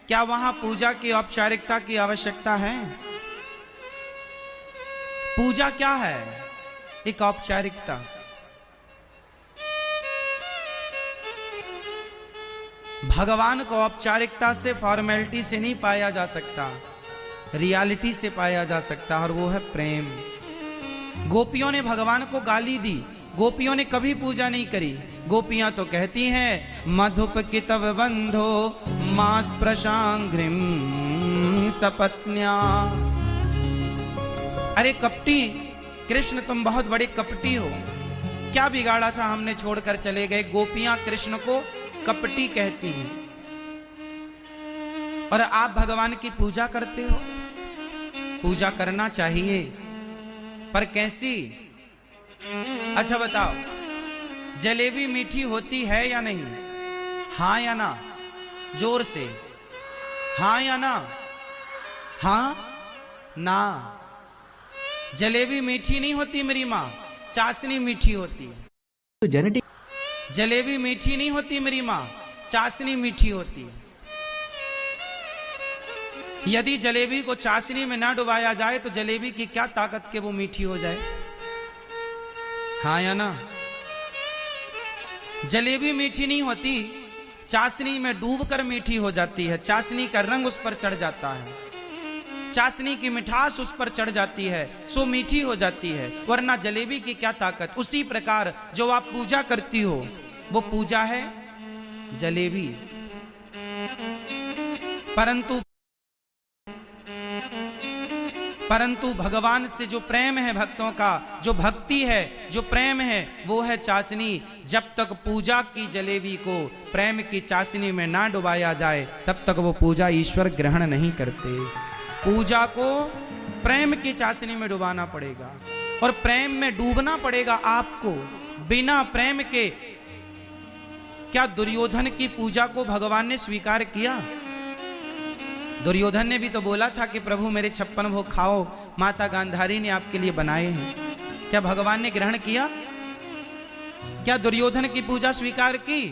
क्या वहां पूजा की औपचारिकता की आवश्यकता है? पूजा क्या है? एक औपचारिकता। भगवान को औपचारिकता से, फॉर्मेलिटी से नहीं पाया जा सकता, रियलिटी से पाया जा सकता, और वो है प्रेम। गोपियों ने भगवान को गाली दी, गोपियों ने कभी पूजा नहीं करी। गोपियां तो कहती हैं मधुप कितव बंधो मास प्रशांग्रिम सपत्न्या। अरे कपटी कृष्ण, तुम बहुत बड़े कपटी हो, क्या बिगाड़ा था हमने छोड़कर चले गए। गोपियां कृष्ण को कपटी कहती हैं, और आप भगवान की पूजा करते हो। पूजा करना चाहिए, पर कैसी? अच्छा बताओ, जलेबी मीठी होती है या नहीं? हाँ या ना? जोर से हाँ या ना? हाँ ना? जलेबी मीठी नहीं होती मेरी माँ, चाशनी मीठी होती है। तो जेनेटिक। जलेबी मीठी नहीं होती मेरी माँ, चाशनी मीठी होती है। यदि जलेबी को चाशनी में ना डुबाया जाए तो जलेबी की क्या ताकत के वो मीठी हो जाए? हाँ या ना? जलेबी मीठी नहीं होती, चाशनी में डूबकर मीठी हो जाती है। चाशनी का रंग उस पर चढ़ जाता है, चाशनी की मिठास उस पर चढ़ जाती है, सो मीठी हो जाती है, वरना जलेबी की क्या ताकत। उसी प्रकार जो आप पूजा करती हो वो पूजा है जलेबी। परंतु भगवान से जो प्रेम है, भक्तों का जो भक्ति है, जो प्रेम है, वो है चाशनी। जब तक पूजा की जलेबी को प्रेम की चाशनी में ना डुबाया जाए तब तक वो पूजा ईश्वर ग्रहण नहीं करते। पूजा को प्रेम की चाशनी में डुबाना पड़ेगा, और प्रेम में डूबना पड़ेगा आपको। बिना प्रेम के क्या दुर्योधन की पूजा को भगवान ने स्वीकार किया? दुर्योधन ने भी तो बोला था कि प्रभु मेरे 56 भोग खाओ, माता गांधारी ने आपके लिए बनाए हैं। क्या भगवान ने ग्रहण किया? क्या दुर्योधन की पूजा स्वीकार की?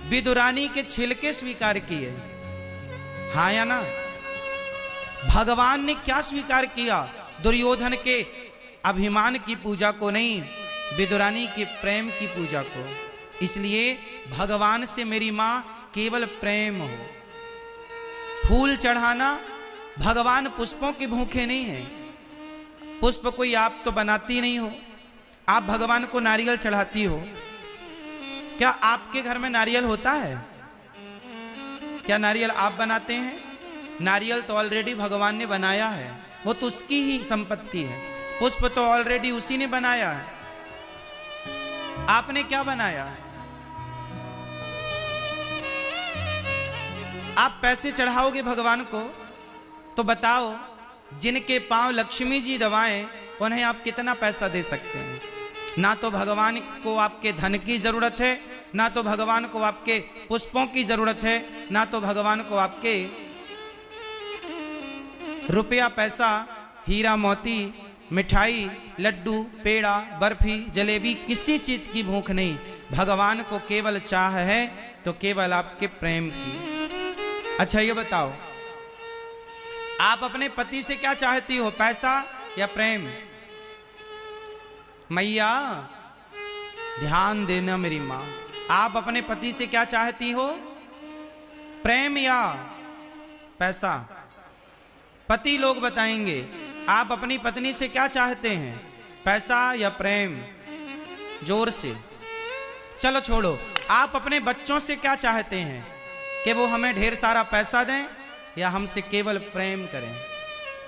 विदुरानी के छिलके स्वीकार किए, हाँ या ना? भगवान ने क्या स्वीकार किया? दुर्योधन के अभिमान की पूजा को नहीं, विदुरानी के प्रेम की पूजा को। इसलिए भगवान से मेरी मां केवल प्रेम हो। फूल चढ़ाना, भगवान पुष्पों के भूखे नहीं है। पुष्प कोई आप तो बनाती नहीं हो, आप भगवान को नारियल चढ़ाती हो। क्या आपके घर में नारियल होता है? क्या नारियल आप बनाते हैं? नारियल तो ऑलरेडी भगवान ने बनाया है, वो तो उसकी ही संपत्ति है। पुष्प तो ऑलरेडी उसी ने बनाया है, आपने क्या बनाया है? आप पैसे चढ़ाओगे भगवान को तो बताओ, जिनके पांव लक्ष्मी जी दबाएं उन्हें आप कितना पैसा दे सकते हैं? ना तो भगवान को आपके धन की जरूरत है, ना तो भगवान को आपके पुष्पों की जरूरत है, ना तो भगवान को आपके रुपया पैसा, हीरा मोती, मिठाई, लड्डू, पेड़ा, बर्फी, जलेबी, किसी चीज की भूख नहीं। भगवान को केवल चाह है तो केवल आपके प्रेम की। अच्छा ये बताओ, आप अपने पति से क्या चाहती हो, पैसा या प्रेम? मैया ध्यान देना मेरी मां, आप अपने पति से क्या चाहती हो, प्रेम या पैसा? पति लोग बताएंगे। आप अपनी पत्नी से क्या चाहते हैं, पैसा या प्रेम? जोर से। चलो छोड़ो, आप अपने बच्चों से क्या चाहते हैं, कि वो हमें ढेर सारा पैसा दें या हमसे केवल प्रेम करें,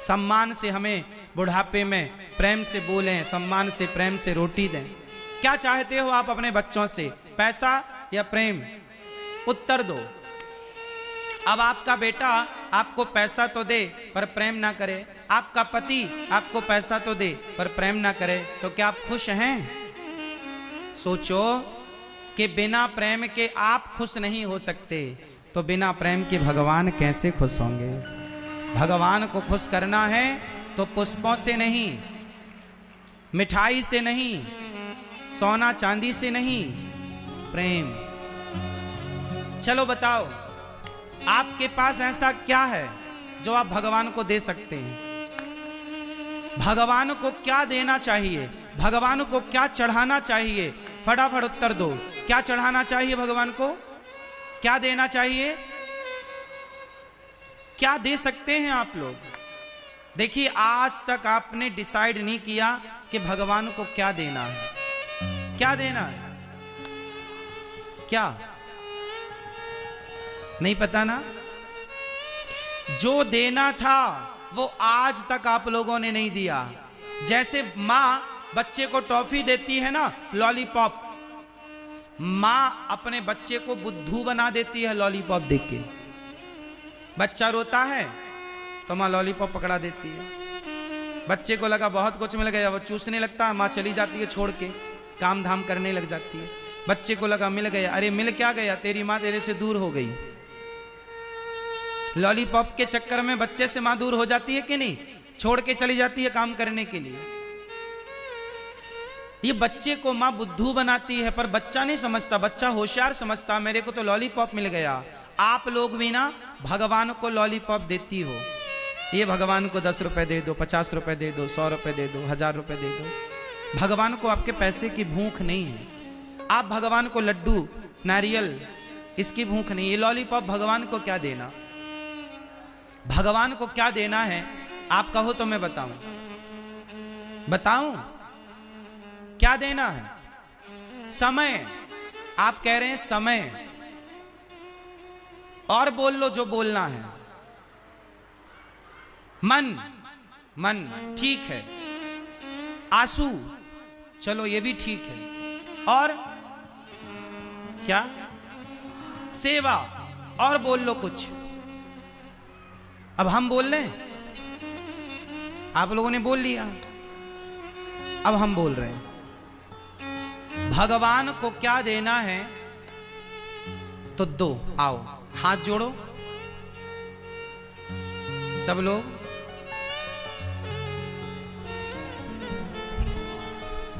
सम्मान से हमें बुढ़ापे में प्रेम से बोलें, सम्मान से प्रेम से रोटी दें? क्या चाहते हो आप अपने बच्चों से, पैसा या प्रेम? उत्तर दो। अब आपका बेटा आपको पैसा तो दे पर प्रेम ना करे, आपका पति आपको पैसा तो दे पर प्रेम ना करे, तो क्या आप खुश हैं? सोचो कि बिना प्रेम के आप खुश नहीं हो सकते, तो बिना प्रेम के भगवान कैसे खुश होंगे? भगवान को खुश करना है तो पुष्पों से नहीं, मिठाई से नहीं, सोना चांदी से नहीं, प्रेम। चलो बताओ, आपके पास ऐसा क्या है जो आप भगवान को दे सकते हैं? भगवान को क्या देना चाहिए? भगवान को क्या चढ़ाना चाहिए? फटाफट उत्तर दो। क्या चढ़ाना चाहिए भगवान को? क्या देना चाहिए? क्या दे सकते हैं आप लोग? देखिए, आज तक आपने डिसाइड नहीं किया कि भगवान को क्या देना है। क्या देना है? क्या नहीं पता ना? जो देना था वो आज तक आप लोगों ने नहीं दिया। जैसे माँ बच्चे को टॉफी देती है ना, लॉलीपॉप, माँ अपने बच्चे को बुद्धू बना देती है लॉलीपॉप देख के। बच्चा रोता है तो माँ लॉलीपॉप पकड़ा देती है। बच्चे को लगा बहुत कुछ मिल गया, वो चूसने लगता है, माँ चली जाती है छोड़ के, काम धाम करने लग जाती है। बच्चे को लगा मिल गया, अरे मिल क्या गया, तेरी माँ तेरे से दूर हो गई। लॉलीपॉप के चक्कर में बच्चे से माँ दूर हो जाती है कि नहीं? छोड़ के चली जाती है काम करने के लिए। ये बच्चे को माँ बुद्धू बनाती है, पर बच्चा नहीं समझता, बच्चा होशियार समझता, मेरे को तो लॉलीपॉप मिल गया। आप लोग भी ना भगवान को लॉलीपॉप देती हो। ये भगवान को 10 रुपए दे दो, 50 रुपए दे दो, 100 रुपए दे दो, 1000 रुपए दे दो। भगवान को आपके पैसे की भूख नहीं है। आप भगवान को लड्डू, नारियल, इसकी भूख नहीं। ये लॉलीपॉप भगवान को क्या देना? भगवान को क्या देना है आप कहो तो मैं बताऊं। बताऊं क्या देना है? समय। आप कह रहे हैं समय, और बोल लो जो बोलना है। मन, मन ठीक है। आंसू, चलो ये भी ठीक है। और क्या? सेवा। और बोल लो कुछ। अब हम बोल रहे हैं, आप लोगों ने बोल लिया, अब हम बोल रहे हैं। भगवान को क्या देना है तो दो। आओ हाथ जोड़ो सब लोग।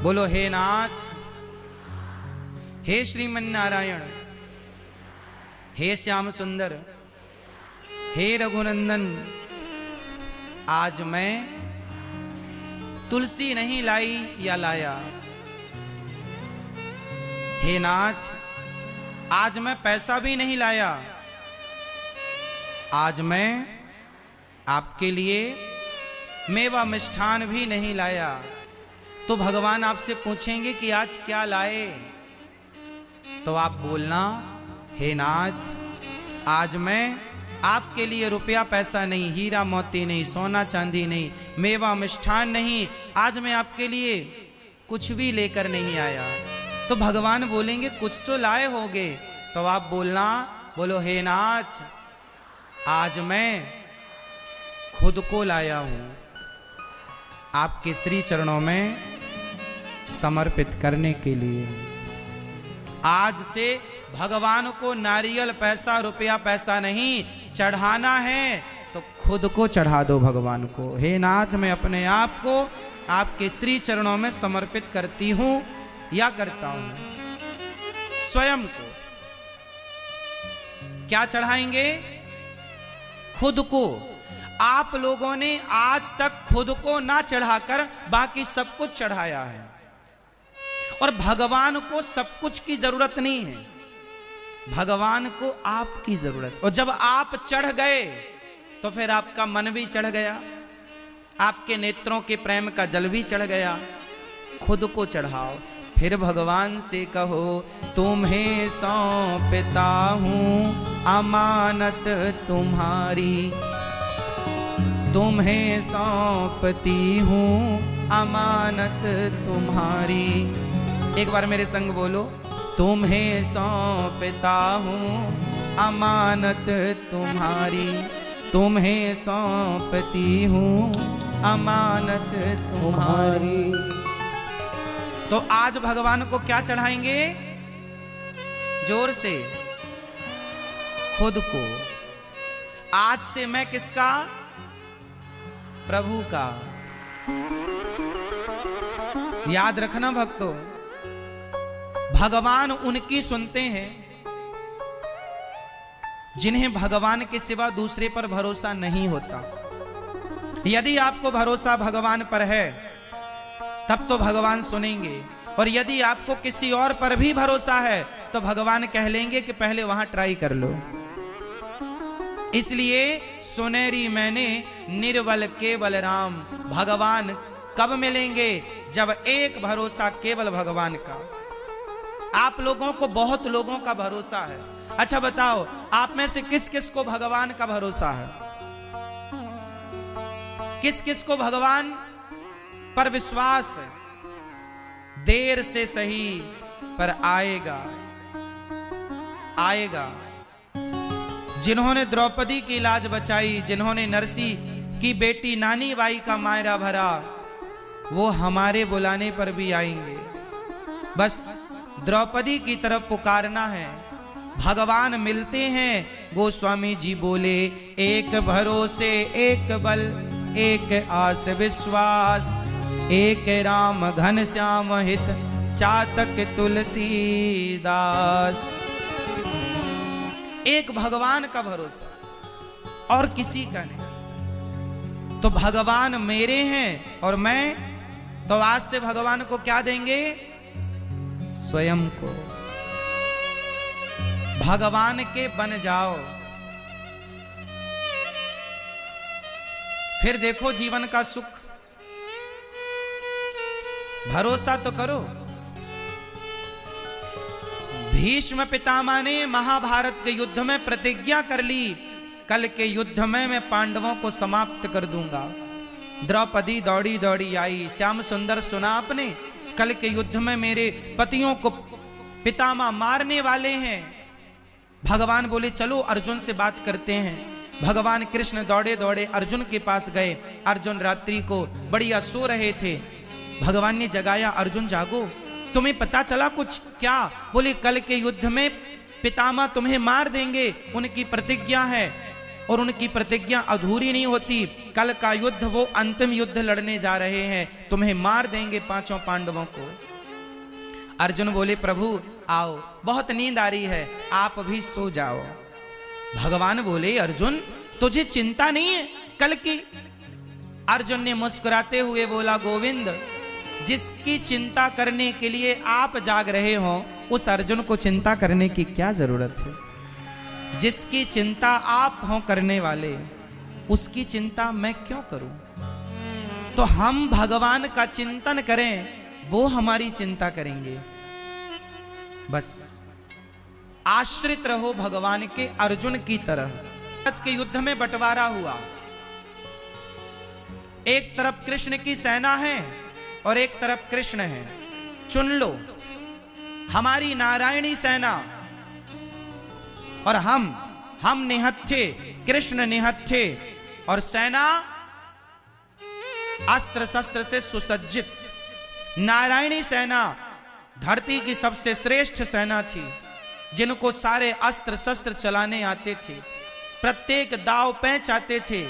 बोलो, हे नाथ, हे श्रीमन नारायण, हे श्याम सुंदर, हे रघुनंदन, आज मैं तुलसी नहीं लाई या लाया। हे नाथ, आज मैं पैसा भी नहीं लाया। आज मैं आपके लिए मेवा मिष्ठान भी नहीं लाया। तो भगवान आपसे पूछेंगे कि आज क्या लाए? तो आप बोलना, हे नाथ, आज मैं आपके लिए रुपया पैसा नहीं, हीरा मोती नहीं, सोना चांदी नहीं, मेवा मिष्ठान नहीं, आज मैं आपके लिए कुछ भी लेकर नहीं आया। तो भगवान बोलेंगे कुछ तो लाए होगे। तो आप बोलना, बोलो, हे नाथ, आज मैं खुद को लाया हूं आपके श्री चरणों में समर्पित करने के लिए। आज से भगवान को नारियल, पैसा, रुपया पैसा नहीं चढ़ाना है तो खुद को चढ़ा दो भगवान को। हे नाथ, मैं अपने आप को आपके श्री चरणों में समर्पित करती हूं या करता हूं। स्वयं को क्या चढ़ाएंगे? खुद को। आप लोगों ने आज तक खुद को ना चढ़ाकर बाकी सब कुछ चढ़ाया है, और भगवान को सब कुछ की जरूरत नहीं है, भगवान को आपकी जरूरत। और जब आप चढ़ गए तो फिर आपका मन भी चढ़ गया, आपके नेत्रों के प्रेम का जल भी चढ़ गया। खुद को चढ़ाओ, फिर भगवान से कहो, तुम्हें सौंपता हूं अमानत तुम्हारी, तुम्हें सौंपती हूं अमानत तुम्हारी। एक बार मेरे संग बोलो, तुम्हें सौंपता हूं अमानत तुम्हारी, तुम्हें सौंपती हूं अमानत तुम्हारी। तो आज भगवान को क्या चढ़ाएंगे? जोर से, खुद को। आज से मैं किसका? प्रभु का। याद रखना भक्तों, भगवान उनकी सुनते हैं जिन्हें भगवान के सिवा दूसरे पर भरोसा नहीं होता। यदि आपको भरोसा भगवान पर है तब तो भगवान सुनेंगे, और यदि आपको किसी और पर भी भरोसा है तो भगवान कह लेंगे कि पहले वहां ट्राई कर लो। इसलिए सुनेरी मैंने निर्बल केवल राम, भगवान कब मिलेंगे? जब एक भरोसा केवल भगवान का। आप लोगों को बहुत लोगों का भरोसा है। अच्छा बताओ, आप में से किस किस को भगवान का भरोसा है? किस किस को भगवान पर विश्वास है? देर से सही पर आएगा, आएगा। जिन्होंने द्रौपदी की लाज बचाई, जिन्होंने नरसी की बेटी नानी बाई का मायरा भरा, वो हमारे बुलाने पर भी आएंगे। बस द्रौपदी की तरफ पुकारना है, भगवान मिलते हैं। गोस्वामी जी बोले, एक भरोसे एक बल, एक आस विश्वास, एक राम घन श्याम हित, चातक तुलसीदास। एक भगवान का भरोसा और किसी का नहीं। तो भगवान मेरे हैं और मैं तो आज से भगवान को क्या देंगे? स्वयं को। भगवान के बन जाओ, फिर देखो जीवन का सुख। भरोसा तो करो। भीष्म पितामह ने महाभारत के युद्ध में प्रतिज्ञा कर ली, कल के युद्ध में मैं पांडवों को समाप्त कर दूंगा। द्रौपदी दौड़ी दौड़ी आई, श्याम सुंदर सुना आपने, कल के युद्ध में मेरे पतियों को पितामह मारने वाले हैं। भगवान बोले चलो अर्जुन से बात करते हैं। भगवान कृष्ण दौड़े दौड़े अर्जुन के पास गए। अर्जुन रात्रि को बढ़िया सो रहे थे। भगवान ने जगाया, अर्जुन जागो, तुम्हें पता चला कुछ? क्या? बोले कल के युद्ध में पितामह तुम्हें मार देंगे, उनकी प्रतिज्ञा है और उनकी प्रतिज्ञा अधूरी नहीं होती। कल का युद्ध वो अंतिम युद्ध लड़ने जा रहे हैं, तुम्हें मार देंगे पांचों पांडवों को। अर्जुन बोले प्रभु आओ, बहुत नींद आ रही है, आप भी सो जाओ। भगवान बोले अर्जुन तुझे चिंता नहीं है कल की? अर्जुन ने मुस्कुराते हुए बोला गोविंद, जिसकी चिंता करने के लिए आप जाग रहे हो उस अर्जुन को चिंता करने की क्या जरूरत है? जिसकी चिंता आप हो करने वाले, उसकी चिंता मैं क्यों करूं? तो हम भगवान का चिंतन करें, वो हमारी चिंता करेंगे। बस आश्रित रहो भगवान के, अर्जुन की तरह। भारत के युद्ध में बंटवारा हुआ, एक तरफ कृष्ण की सेना है और एक तरफ कृष्ण है। चुन लो, हमारी नारायणी सेना और हम निहत्थे, कृष्ण निहत्थे और सेना अस्त्र शस्त्र से सुसज्जित। नारायणी सेना धरती की सबसे श्रेष्ठ सेना थी, जिनको सारे अस्त्र शस्त्र चलाने आते थे, प्रत्येक दाव पैंच आते थे।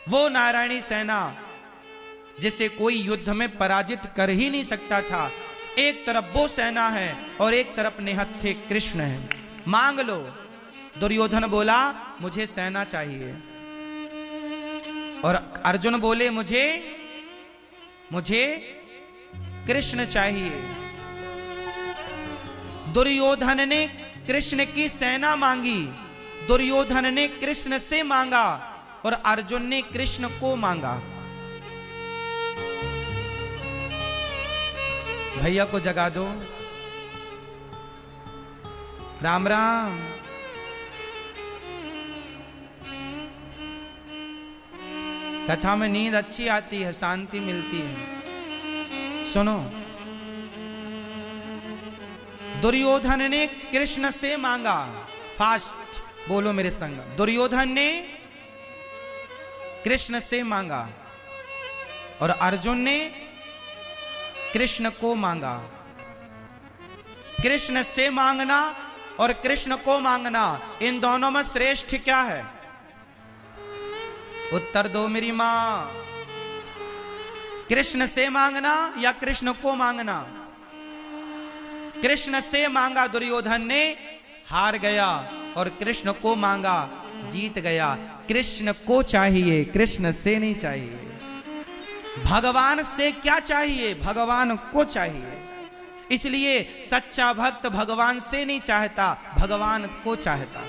वो नारायणी सेना जिसे कोई युद्ध में पराजित कर ही नहीं सकता था। एक तरफ वो सेना है और एक तरफ निहत्थे कृष्ण है। मांग लो। दुर्योधन बोला मुझे सेना चाहिए और अर्जुन बोले मुझे कृष्ण चाहिए। दुर्योधन ने कृष्ण की सेना मांगी, दुर्योधन ने कृष्ण से मांगा और अर्जुन ने कृष्ण को मांगा। भैया को जगा दो। राम राम। कथा में नींद अच्छी आती है, शांति मिलती है। सुनो, दुर्योधन ने कृष्ण से मांगा। फास्ट बोलो मेरे संग। दुर्योधन ने कृष्ण से मांगा और अर्जुन ने कृष्ण को मांगा। कृष्ण से मांगना और कृष्ण को मांगना, इन दोनों में श्रेष्ठ क्या है? उत्तर दो मेरी मां। कृष्ण से मांगना या कृष्ण को मांगना? कृष्ण से मांगा दुर्योधन ने, हार गया। और कृष्ण को मांगा, जीत गया। कृष्ण को चाहिए, कृष्ण से नहीं चाहिए। भगवान से क्या चाहिए? भगवान को चाहिए। इसलिए सच्चा भक्त भगवान से नहीं चाहता, भगवान को चाहता।